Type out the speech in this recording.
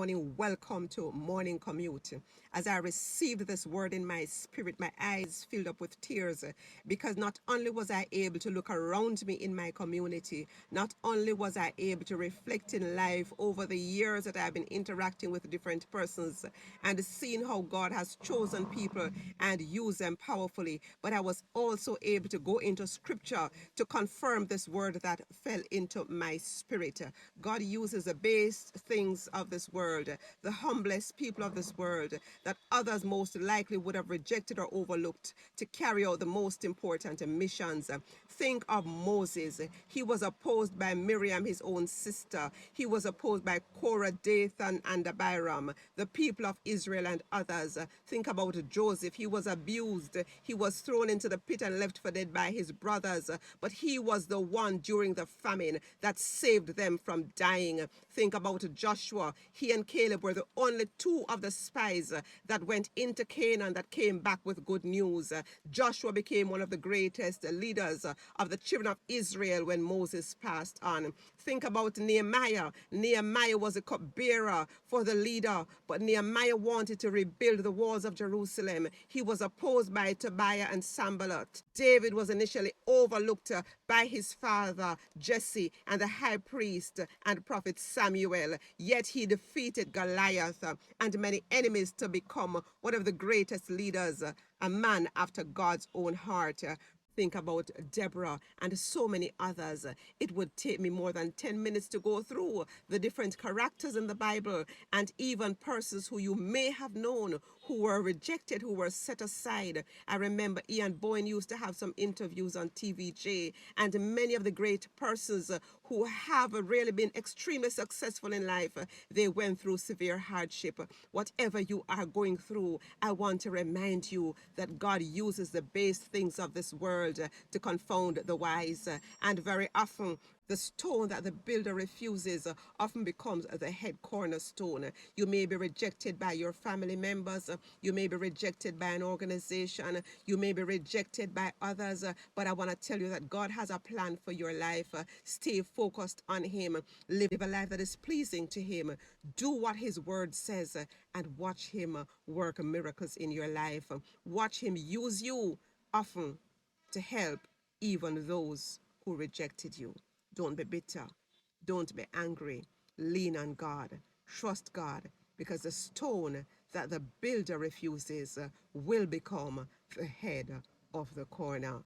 morning. Welcome to Morning Commute. As I received this word in my spirit, my eyes filled up with tears because not only was I able to look around me in my community, not only was I able to reflect in life over the years that I've been interacting with different persons and seeing how God has chosen people and used them powerfully, but I was also able to go into scripture to confirm this word that fell into my spirit. God uses the base things of this world, the humblest people of this world, that others most likely would have rejected or overlooked to carry out the most important missions. Think of Moses. He was opposed by Miriam, his own sister. He was opposed by Korah, Dathan, and Abiram, the people of Israel and others. Think about Joseph. He was abused. He was thrown into the pit and left for dead by his brothers. But he was the one during the famine that saved them from dying. Think about Joshua. He and Caleb were the only two of the spies that went into Canaan that came back with good news. Joshua became one of the greatest leaders of the children of Israel when Moses passed on. Think about Nehemiah. Nehemiah was a cupbearer for the leader, but Nehemiah wanted to rebuild the walls of Jerusalem. He was opposed by Tobiah and Sanballat. David was initially overlooked by his father Jesse and the high priest and prophet Samuel, yet he defeated Goliath and many enemies to become one of the greatest leaders, a man after God's own heart. Think about Deborah and so many others. It would take me more than 10 minutes to go through the different characters in the Bible and even persons who you may have known who were rejected, who were set aside. I remember Ian Boyne used to have some interviews on TVJ, and many of the great persons who have really been extremely successful in life, they went through severe hardship. Whatever you are going through, I want to remind you that God uses the base things of this world to confound the wise. And very often, the stone that the builder refuses often becomes the head cornerstone. You may be rejected by your family members. You may be rejected by an organization. You may be rejected by others. But I want to tell you that God has a plan for your life. Stay focused on Him. Live a life that is pleasing to Him. Do what His word says and watch Him work miracles in your life. Watch Him use you often to help even those who rejected you. Don't be bitter. Don't be angry. Lean on God. Trust God, because the stone that the builder refuses will become the head of the corner.